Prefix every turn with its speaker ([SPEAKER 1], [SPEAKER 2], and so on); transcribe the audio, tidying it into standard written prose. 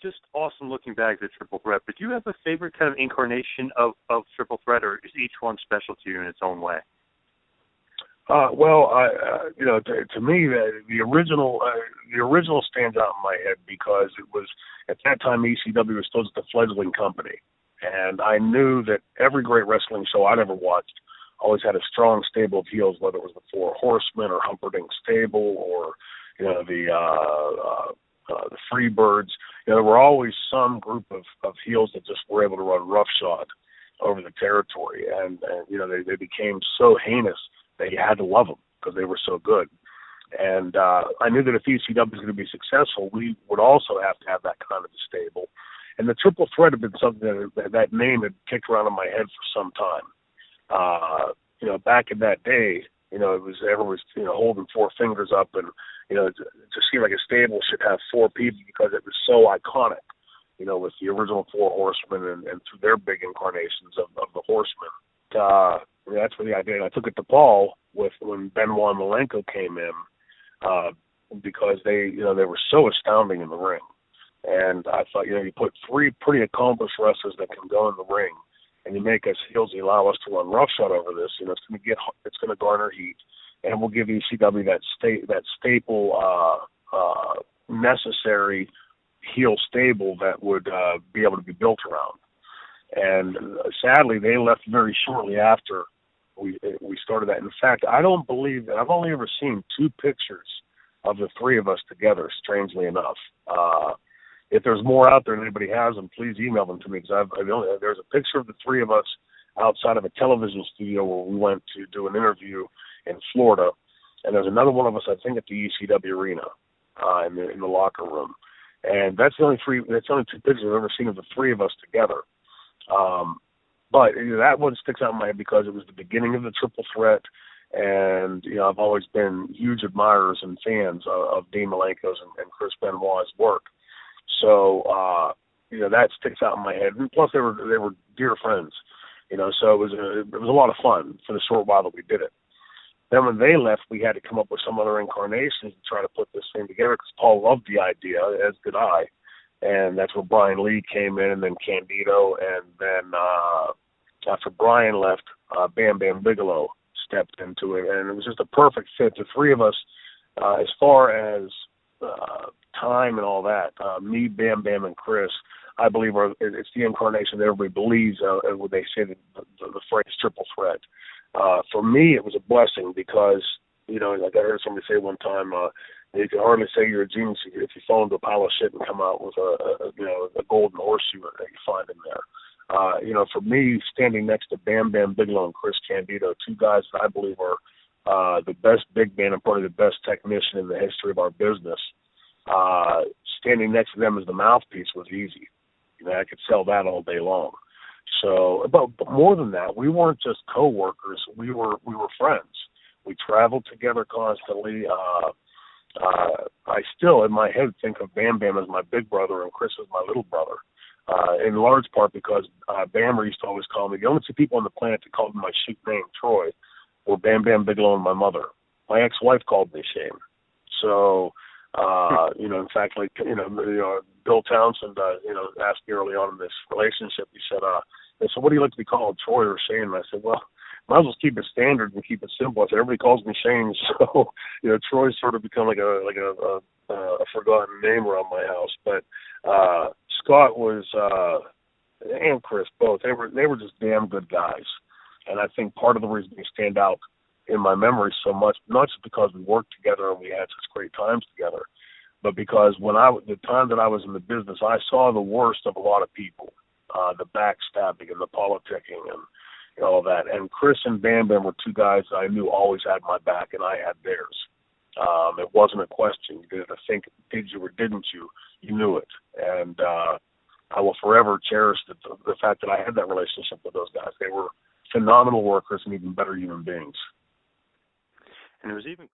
[SPEAKER 1] just awesome looking back at the Triple Threat. But do you have a favorite kind of incarnation of Triple Threat, or is each one special to you in its own way?
[SPEAKER 2] To me, the original stands out in my head because it was at that time ECW was still just a fledgling company, and I knew that every great wrestling show I'd ever watched always had a strong stable of heels, whether it was the Four Horsemen or Humperdinck Stable or the Freebirds. There were always some group of heels that just were able to run roughshod over the territory, and they became so heinous that you had to love them because they were so good. And I knew that if ECW was going to be successful, we would also have to have that kind of a stable. And the Triple Threat had been something that name had kicked around in my head for some time. Back in that day, everyone was holding four fingers up, and it just seemed like a stable should have four people because it was so iconic. With the original Four Horsemen and through their big incarnations of the Horsemen. That's where the idea. I took it to Paul when Benoit and Malenko came in because they were so astounding in the ring, and I thought you put three pretty accomplished wrestlers that can go in the ring, and you make us heels, you allow us to run roughshod over this. It's going to garner heat, and we'll give ECW that staple necessary heel stable that would be able to be built around. And sadly, they left very shortly after we started that. In fact, I don't believe that I've only ever seen two pictures of the three of us together, strangely enough. If there's more out there and anybody has them, please email them to me, because there's a picture of the three of us outside of a television studio where we went to do an interview in Florida, and there's another one of us, I think, at the ECW arena in the locker room. And that's the only two pictures I've ever seen of the three of us together. But that one sticks out in my head because it was the beginning of the Triple Threat, and I've always been huge admirers and fans of Dean Malenko's and Chris Benoit's work. So that sticks out in my head. And plus, they were dear friends, So it was a lot of fun for the short while that we did it. Then when they left, we had to come up with some other incarnations to try to put this thing together because Paul loved the idea, as did I. And that's where Brian Lee came in, and then Candido, and then after Brian left, Bam Bam Bigelow stepped into it, and it was just a perfect fit. The three of us, as far as time and all that, me, Bam Bam, and Chris, I believe it's the incarnation that everybody believes when they say the phrase Triple Threat. For me, it was a blessing because, like I heard somebody say one time, you can hardly say you're a genius if you fall into a pile of shit and come out with a golden horseshoe that you find in there. For me, standing next to Bam Bam Bigelow and Chris Candido, two guys that I believe are the best big man and probably the best technician in the history of our business, standing next to them as the mouthpiece was easy. I could sell that all day long. So, but more than that, we weren't just co-workers. We were friends. We traveled together constantly. I still, in my head, think of Bam Bam as my big brother and Chris as my little brother, in large part because Bammer used to always call me, the only two people on the planet that called me my shoot name, Troy, were Bam Bam Bigelow and my mother. My ex-wife called me Shane. So, in fact, Bill Townsend, asked me early on in this relationship, he said, so what do you like to be called, Troy or Shane? And I said, well, might as well keep it standard and keep it simple. I said, everybody calls me Shane, so, Troy's sort of become like a forgotten name around my house. But Scott was, and Chris both, they were just damn good guys. And I think part of the reason they stand out in my memory so much, not just because we worked together and we had such great times together, but because the time that I was in the business, I saw the worst of a lot of people, the backstabbing and the politicking and all that. And Chris and Bam Bam were two guys that I knew always had my back, and I had theirs. It wasn't a question. You didn't think, did you or didn't you? You knew it. And I will forever cherish the fact that I had that relationship with those guys. They were phenomenal workers and even better human beings.
[SPEAKER 1] And it was even